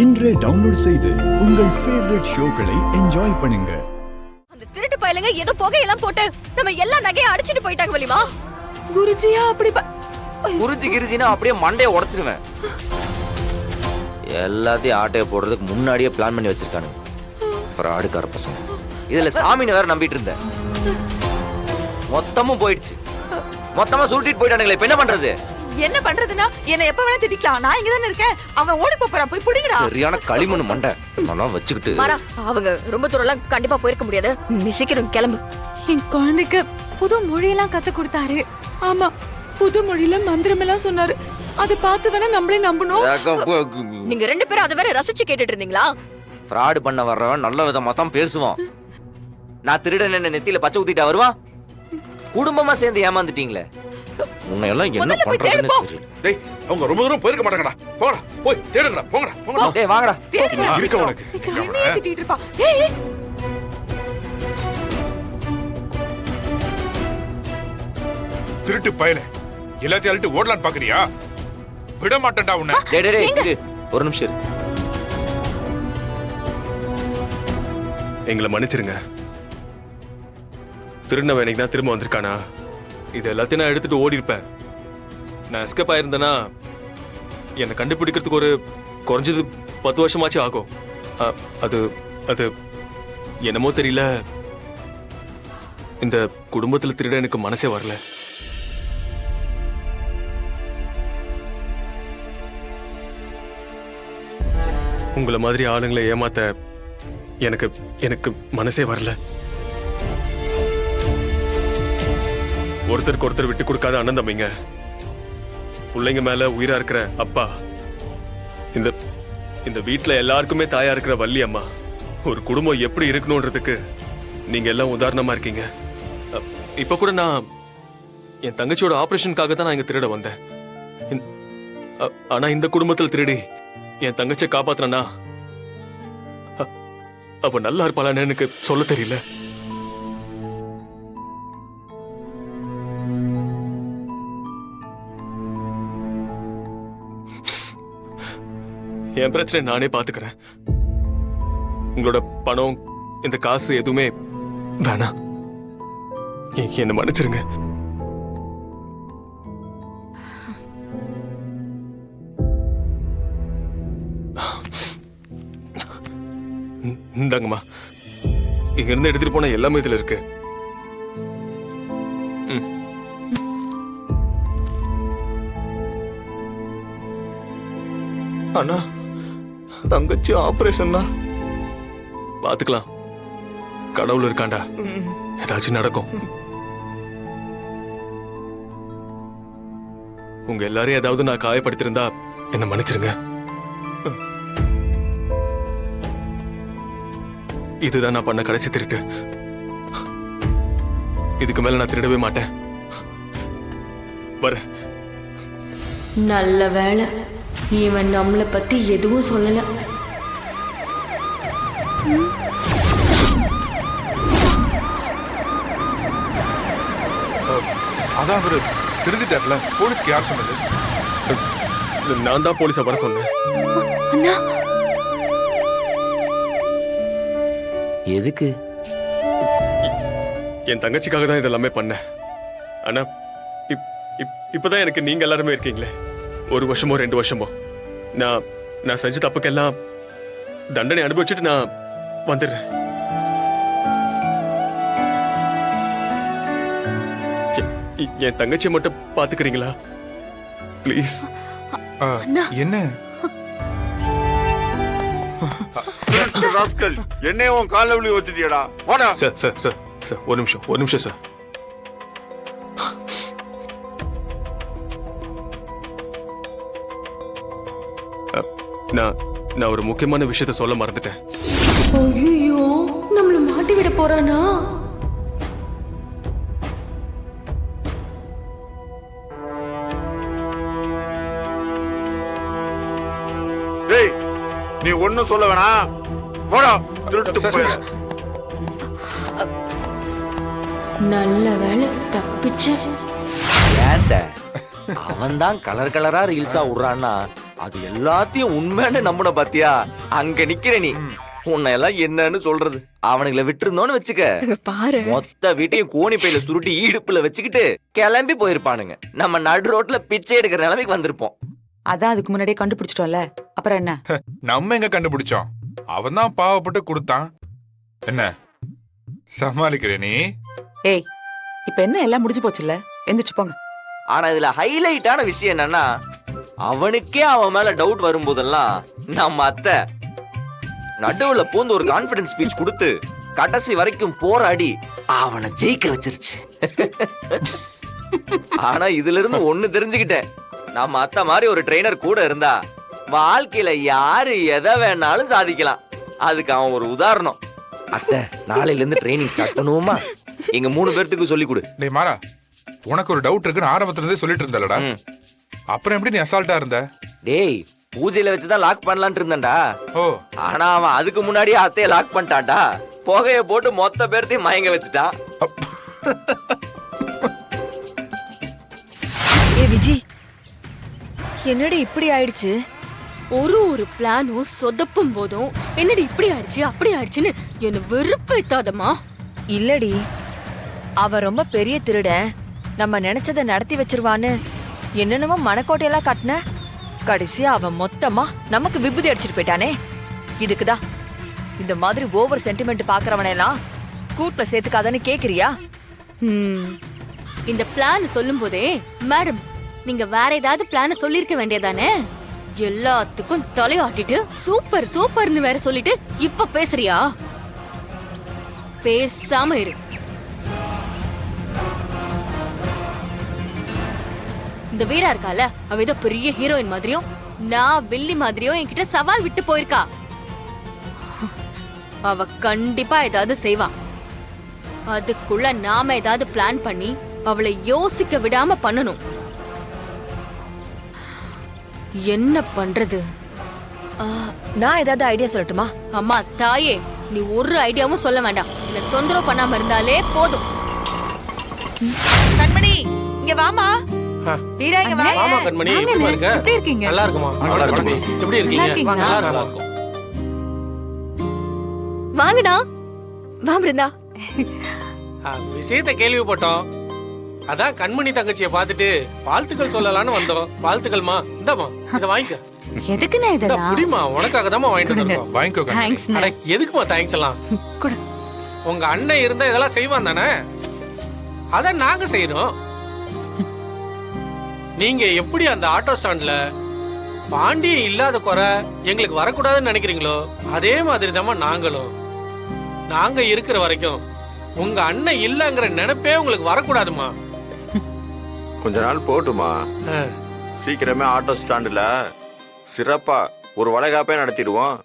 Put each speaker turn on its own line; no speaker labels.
இன்றே டவுன்லோட் செய்து உங்கள் ஃபேவரட் ஷோக்களை என்ஜாய் பண்ணுங்க.
அந்த திருட்டு பயலுங்க ஏதோ புகையெல்லாம் போட்டு நம்ம எல்லா நகையும் அடிச்சிட்டு போயிட்டாங்க வலிமா.
குருஜியா அப்படி
குருஜி கிருஜினா அப்படியே மண்டையை உடைச்சிருவேன். எல்லாத்தையும் ஆட்டைய போடுறதுக்கு முன்னாடியே பிளான் பண்ணி வச்சிருக்கானு ஃப்ராடுக்கார பசங்க. இதுல சாமின்னு வேற நம்பிட்டு இருந்தேன். மொத்தமும் போயிடுச்சு. மொத்தமா சுருட்டிட்டு போயிட்டானுங்களே. இப்ப என்ன பண்றது?
என்ன பண்றதுன்னா என்ன எப்ப வேணா திட்டிக்கலாம். நான் இங்க தானே இருக்கேன். அவன் ஓடி போறான். போய் புடிங்கடா.
சரியான களிமண் மண்டை நல்லா வச்சுக்கிட்டு.
மாறா அவங்க ரொம்ப தூரம்லாம் கண்டிப்பா போயிருக்க முடியாது. நீ சீக்கிரம் கிளம்பு.
என் குழந்தைக்கு புது மொழியெல்லாம் கத்து கொடுத்தாரு.
ஆமா, புது மொழியில மந்திரம் எல்லாம் சொன்னாரு. அதை பார்த்து தானே நம்மளே நம்பணும்.
நீங்க ரெண்டு பேரும் அதை வேற ரசிச்சு கேட்டுட்டு இருந்தீங்களா?
ஃப்ராடு பண்ண வர்றவன் நல்ல விதமா தான் பேசுவான். நான் திருடன் என்ன நெத்தியில பச்சை ஊத்திட்டா வருவான். குடும்பமா சேர்ந்து ஏமாந்துட்டீங்களே. உன்னை எல்லாம் என்ன பண்றதுன்னு தெரியல.
டேய், அவங்க ரொம்ப தூரம் போயிருக்க மாட்டாங்கடா. போடா, போய் தேடுங்கடா. போங்கடா, போங்கடா.
டேய் வாங்கடா.
இருக்க உனக்கு.
என்னைய திட்டிட்டு இருப்பான். ஏய்
திருட்டு பயலே, எல்லாத்தையும் அள்ளிட்டு ஓடலான்னு பாக்குறியா? விட மாட்டேன்டா உன்னை.
டேய் டேய் டேய், ஒரு நிமிஷம் இரு.
எங்களை மன்னிச்சிருங்க. திருநவ எனக்கு தான் திரும்ப வந்திருக்கானா? இது எல்லாத்தையும் நான் எடுத்துட்டு ஓடி இருப்பேன். நான் எஸ்கேப் ஆயிருந்தேன்னா என்னை கண்டுபிடிக்கிறதுக்கு ஒரு குறைஞ்சது 10 வருஷமாச்சும் ஆகும். அது அது என்னமோ தெரியல, இந்த குடும்பத்துல திருட எனக்கு மனசே வரல. உங்களை மாதிரி ஆளுங்களை ஏமாத்த எனக்கு எனக்கு மனசே வரல. ஒருத்தருக்கு ஒருத்தர் விட்டு கொடுக்காத அண்ணன் தம்பிங்க, பிள்ளைங்க மேல உயிரா இருக்கிற அப்பா, இந்த இந்த வீட்டுல எல்லாருக்குமே தாயா இருக்கிற வள்ளி அம்மா, ஒரு குடும்பம் எப்படி இருக்கணும்ன்றதுக்கு நீங்க எல்லாம் உதாரணமா இருக்கீங்க. இப்ப கூட நான் என் தங்கச்சியோட ஆபரேஷனுக்காக தான் நான் இங்க திருட வந்தேன். ஆனா இந்த குடும்பத்தில் திருடி என் தங்கச்சியை காப்பாத்தினா அவ நல்லா இருப்பாளான்னு எனக்கு சொல்ல தெரியல. என் பிரச்சனை நானே பாத்துக்கிறேன். உங்களோட பணம், இந்த காசு எதுவுமே வேணாம். என்ன மன்னிச்சிருங்க. இந்தாங்கம்மா, இங்க இருந்து எடுத்துட்டு போன எல்லாமே இதுல இருக்கு.
அண்ணா, தங்கச்சி ஆபரேஷன்னா
பாத்துக்கலாம். கடவுள் இருக்காண்டா, ஏதாச்சும் நடக்கும். உங்க எல்லாரையும் ஏதாவது நான் காயப்படுத்திருந்தா என்ன மன்னிச்சிருங்க. இதுதான் நான் பண்ண கடைசி திருட்டு. இதுக்கு மேல நான் திருடவே மாட்டேன். வர.
நல்ல வேளை இவன் நம்மளை பத்தி எதுவும் சொல்லல.
அதான் அவரு திருந்திட்டார்ல. போலீஸ்க்கு யார் சொன்னது?
நான் தான் போலீஸை வர சொன்னேன்.
அண்ணா,
எதுக்கு?
என் தங்கச்சிக்காக தான் இதெல்லாமே பண்ணேன். ஆனா இப்பதான் எனக்கு நீங்க எல்லாருமே இருக்கீங்களே. 1 வருஷமோ 2 வருஷமோ நான் செஞ்ச தப்புக்கெல்லாம் தண்டனை அனுபவிச்சுட்டு நான் வந்துடுறேன். என் தங்கச்சியை மட்டும் பாத்துக்கிறீங்களா ப்ளீஸ்?
என்ன
என்னைய உன் கால விழி வச்சுட்டியடா. வாடா.
சார் சார் சார் சார், ஒரு நிமிஷம் சார். நான் ஒரு முக்கியமான விஷயத்த சொல்ல மறந்துட்டேன்.
ஐயோ, நம்மள மாட்டி விட போறானா?
டேய், நீ ஒண்ணும் சொல்ல வேணாம். போடா, திருட்டு பயலே.
நல்ல வேளை தப்பிச்ச.
ஏன்ட அவன் தான் கலர் கலரா ரீல்ஸா விடுறான்னா அது எல்லாத்தையும் உண்மைன்னு நம்பின பாத்தியா? அங்க நிக்கிற நீ. உன்னை எல்லாம் என்னன்னு சொல்றது? அவனுங்களை விட்டுருந்தோன்னு வச்சுக்க,
பாரு
மொத்த வீட்டையும் கோணி பையில சுருட்டி இடுப்புல வச்சுக்கிட்டு கிளம்பி போயிருப்பானுங்க. நம்ம நடு ரோட்ல பிச்சை எடுக்கிற நிலைமைக்கு வந்திருப்போம்.
அதான் அதுக்கு முன்னாடியே கண்டுபிடிச்சிட்டோம்ல, அப்புறம் என்ன?
நம்ம எங்க கண்டுபிடிச்சோம்? அவன் தான் பாவப்பட்டு கொடுத்தான். என்ன சமாளிக்கிறே நீ?
ஏய், இப்ப என்ன எல்லாம் முடிஞ்சு போச்சுல்ல, எந்திரிச்சு போங்க.
ஆனா இதுல ஹைலைட்டான விஷயம் என்னன்னா, அவனுக்கே அவன் மேல டவுட் வரும்போதெல்லாம் நம்ம அத்தை நடுவுல பூந்து ஒரு கான்பிடன்ஸ் ஸ்பீச் கொடுத்து கடைசி வரைக்கும் போராடி அவனை ஜெயிக்க வச்சிருச்சு. ஆனா இதுல இருந்து ஒண்ணு தெரிஞ்சுக்கிட்டேன், நம்ம அத்தை மாதிரி ஒரு ட்ரெயினர் கூட இருந்தா வாழ்க்கையில யாரு எதை வேணாலும் சாதிக்கலாம். அதுக்கு அவன் ஒரு உதாரணம். அத்தை, நாளையில இருந்து ட்ரைனிங் ஸ்டார்ட் பண்ணுவோமா? எங்க 3 பேர்த்துக்கு சொல்லி கொடு.
டேய் மாறா, உனக்கு ஒரு டவுட் இருக்குன்னு ஆரம்பத்துல இருந்தே சொல்லிட்டு இருந்தலடா. அப்புறம் எப்படி நீ அசால்ட்டா இருந்த?
டேய், பூஜையில வச்சுதான் லாக் பண்ணலாம்னு இருந்தேன்டா.
ஓ,
ஆனா அவன் அதுக்கு முன்னாடியே அத்தைய லாக் பண்ணிட்டான்டா. புகைய போட்டு மொத்த பேர்த்தையும் மயங்க வச்சுட்டான்.
ஏ விஜி, என்னடி இப்படி ஆயிடுச்சு?
ஒரு பிளானும் சொதப்பும் போதும் என்னடி இப்படி ஆயிடுச்சு அப்படி ஆயிடுச்சுன்னு என்ன வெறுப்பேத்தாதம்மா.
இல்லடி, அவ ரொம்ப பெரிய திருடன், நம்ம நினைச்சதை நடத்தி வச்சிருவான்னு என்னென்னமோ மனக்கோட்டையெல்லாம் காட்டின. கடைசியா அவன் மொத்தமா நமக்கு விபூதி அடிச்சிட்டு போயிட்டானே. இதுக்குதான் இந்த மாதிரி ஓவர் சென்டிமெண்ட் பாக்குறவனெல்லாம் கூட்ல சேர்த்துக்காதன்னு கேக்குறியா?
இந்த பிளான் சொல்லும் போதே மேடம், நீங்க வேற ஏதாவது பிளான சொல்லிருக்க வேண்டியதானே? எல்லாத்துக்கும் தலையாட்டிட்டு சூப்பர் சூப்பர்னு வேற சொல்லிட்டு இப்ப பேசுறியா? பேசாம இரு. இந்த வீரா இருக்கால, அவ ஏதோ பெரிய ஹீரோயின் மாதிரியும் நான் வில்லி மாதிரியும் என்கிட்ட சவால் விட்டு போயிருக்கா. அவ கண்டிப்பா ஏதாவது செய்வா. அதுக்குள்ள நாம ஏதாவது பிளான் பண்ணி அவளை யோசிக்க விடாம பண்ணணும். என்ன பண்றது?
நான் ஏதாவது ஐடியா சொல்லட்டுமா?
அம்மா தாயே, நீ ஒரு ஐடியாவும் சொல்ல வேண்டாம். என்ன தொந்தரவு பண்ணாம இருந்தாலே போதும்.
கண்மணி, இங்க வாமா. வீரா, இங்க வா.
ஆமா கண்மணி, எப்படி இருக்க?
எப்படி இருக்கீங்க?
நல்லா இருக்குமா? எப்படி இருக்கீங்க? நல்லா இருக்கும்.
வாங்கடா, வா பிருந்தா.
விஷயத்தை கேள்விப்பட்டோம். அதான் கண்மணி தங்கச்சியை பார்த்துட்டு வாழ்த்துக்கள் சொல்லலாம்னு வந்தோம். வாழ்த்துக்கள்மா. இந்தாமா, இதை வாங்கிக்க.
எதுக்குண்ணே இதெல்லாம்?
புடிமா, உனக்காக தான் வாங்கிட்டு வந்திருக்கோம்.
வாங்கிக்கோ கண்மணி.
தேங்க்ஸ்ண்ணே.
அட, எதுக்குமா தேங்க்ஸ் எல்லாம்? உங்க அண்ணன் இருந்தா இதெல்லாம் செய்வான் தானே? அதான் நாங்க செய்யறோம். நீங்க எப்படி அந்த ஆட்டோ ஸ்டாண்ட்ல பாண்டியன் இல்லாத குறை எங்களுக்கு வரக்கூடாதுன்னு நினைக்கிறீங்களோ, அதே மாதிரி தான் நாங்களும். நாங்க இருக்கிற வரைக்கும் உங்க அண்ணன் இல்லங்கிற நினைப்பே உங்களுக்கு வரக்கூடாதுமா.
கொஞ்ச நாள் போட்டுமா, சீக்கிரமே ஆட்டோ ஸ்டாண்டுல சிறப்பா ஒரு வளைகாப்பே நடத்திடுவோம்.